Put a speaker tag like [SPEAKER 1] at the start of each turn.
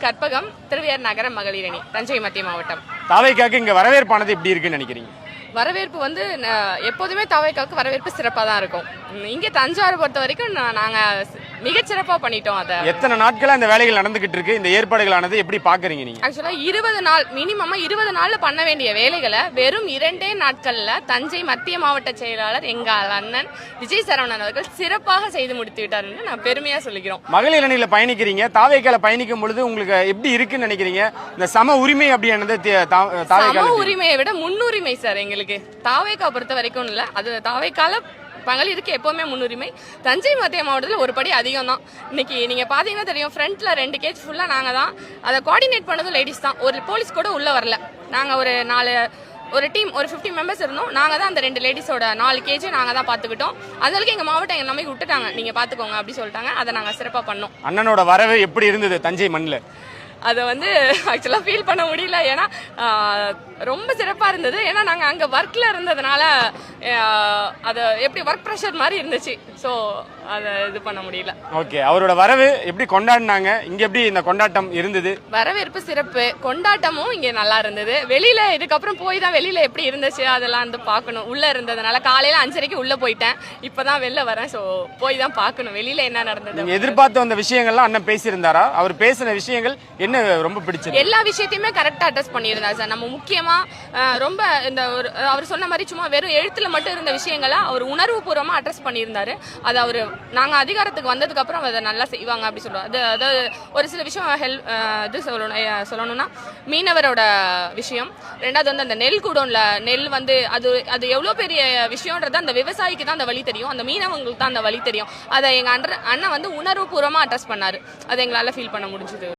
[SPEAKER 1] கற்பகம் திருவையார் நகர மகளிர் அணி தஞ்சை மத்திய மாவட்டம்.
[SPEAKER 2] தாவைக்காக்கு இங்க வரவேற்பானது எப்படி இருக்குன்னு நினைக்கிறீங்க?
[SPEAKER 1] வரவேற்பு வந்து எப்போதுமே தாவைக்காவுக்கு வரவேற்பு சிறப்பாக தான் இருக்கும். இங்கே தஞ்சாவூரை பொறுத்த வரைக்கும் நாங்கள் மிகச்சிறப்பாக பண்ணிட்டோம். அதை
[SPEAKER 2] எத்தனை நாட்களா இந்த வேலைகள் நடந்துகிட்டு இருக்கு? இந்த ஏற்பாடுகளானது எப்படி பாக்குறீங்க நீங்க?
[SPEAKER 1] ஆக்சுவலாக 20 நாள் மினிமமா 20 நாள்ல பண்ண வேண்டிய வேலைகளை வெறும் 2 நாட்கள்ல தஞ்சை மத்திய மாவட்ட செயலாளர் எங்கள் அண்ணன் விஜய் சரவணன் அவர்கள் சிறப்பாக செய்து முடித்து விட்டார் நான் பெருமையா சொல்லிக்கிறோம்.
[SPEAKER 2] மகளிர் அணியில பயணிக்கிறீங்க, தாவைக்கால பயணிக்கும் பொழுது உங்களுக்கு எப்படி இருக்குன்னு நினைக்கிறீங்க? இந்த சம உரிமை அப்படின்றது
[SPEAKER 1] சம உரிமையை விட முன்னுரிமை சார். எங்களுக்கு தாவைக்கா பொறுத்த வரைக்கும் இல்ல, அது தாவைக்கால மகளிருக்கு எப்பவுமே முன்னுரிமை. தஞ்சை மத்திய மாவட்டத்தில் ஒரு படி அதிகம் தான். இன்னைக்கு நீங்க பாத்தீங்கன்னா தெரியும், ஃப்ரண்ட்ல 2 கேஜ் ஃபுல்லா நாங்க தான் அதை கோஆர்டினேட் பண்ணதும் லேடிஸ் தான். ஒரு போலீஸ் கூட உள்ள வரல. நாங்க ஒரு டீம் ஒரு 50 மெம்பர்ஸ் இருந்தோம். நாங்க தான் அந்த 2 லேடிஸோட 4 கேஜ் நாங்க தான் பாத்துக்கிட்டோம். அதனால எங்க மாவட்டம் எங்க நம்பி விட்டுட்டாங்க, நீங்க பாத்துக்கோங்க அப்படி சொல்லிட்டாங்க. அதை நாங்க சிறப்பா பண்ணோம்.
[SPEAKER 2] அண்ணனோட வரவு எப்படி இருந்தது தஞ்சை மண்ணில்?
[SPEAKER 1] அதை வந்து ஆக்சுவலாக ஃபீல் பண்ண முடியல. ஏன்னா ரொம்ப சிறப்பாக இருந்தது. ஏன்னா நாங்கள் அங்கே ஒர்க்கில் இருந்ததுனால அது எப்படி ஒர்க் ப்ரெஷர் மாதிரி இருந்துச்சு. ஸோ அதை இது பண்ண முடியல.
[SPEAKER 2] ஓகே, அவரோட வரவு எப்படி கொண்டாடினாங்க? இங்கே எப்படி இந்த கொண்டாட்டம் இருந்தது?
[SPEAKER 1] வரவேற்பு சிறப்பு, கொண்டாட்டமும் இங்கே நல்லா இருந்தது. வெளியில் இதுக்கப்புறம் போய் தான் வெளியில் எப்படி இருந்துச்சு அதெல்லாம் வந்து பார்க்கணும். உள்ளே இருந்ததுனால காலையில் 5:30 உள்ளே போயிட்டேன். இப்போ தான் வெளில வரேன். ஸோ போய் தான் பார்க்கணும் வெளியில் என்ன நடந்தது.
[SPEAKER 2] நீங்கள் எதிர்பார்த்து வந்த விஷயங்கள்லாம் அண்ணன் பேசியிருந்தாரா? அவர் பேசின விஷயங்கள் என்ன ரொம்ப பிடிச்சது?
[SPEAKER 1] எல்லா விஷயத்தையுமே கரெக்டா அட்ரஸ் பண்ணியிருந்தார் சார். நம்ம முக்கியமா ரொம்ப இந்த ஒரு அவர் சொன்ன மாதிரி சும்மா வெறும் எழுத்துல மட்டும் இருந்த விஷயங்களை அவர் உணர்வு பூர்வமா அட்ரஸ் பண்ணியிருந்தாரு. அது அவரு நாங்க அதிகாரத்துக்கு வந்ததுக்கு அப்புறம் அதை நல்லா செய்வாங்க அப்படி சொல்லுவாங்க. அதாவது ஒரு சில விஷயம் இது சொல்லணும்னா மீனவரோட விஷயம், ரெண்டாவது வந்து அந்த நெல் குடோன்ல நெல் வந்து அது எவ்வளவு பெரிய விஷயம்ன்றது அந்த விவசாயிக்கு தான் அந்த வழி தெரியும், அந்த மீனவங்களுக்கு தான் அந்த வழி தெரியும். அதை எங்க அண்ணன் வந்து உணர்வு பூர்வமா அட்ரஸ் பண்ணாரு. அதை எங்களால ஃபீல் பண்ண முடிஞ்சது.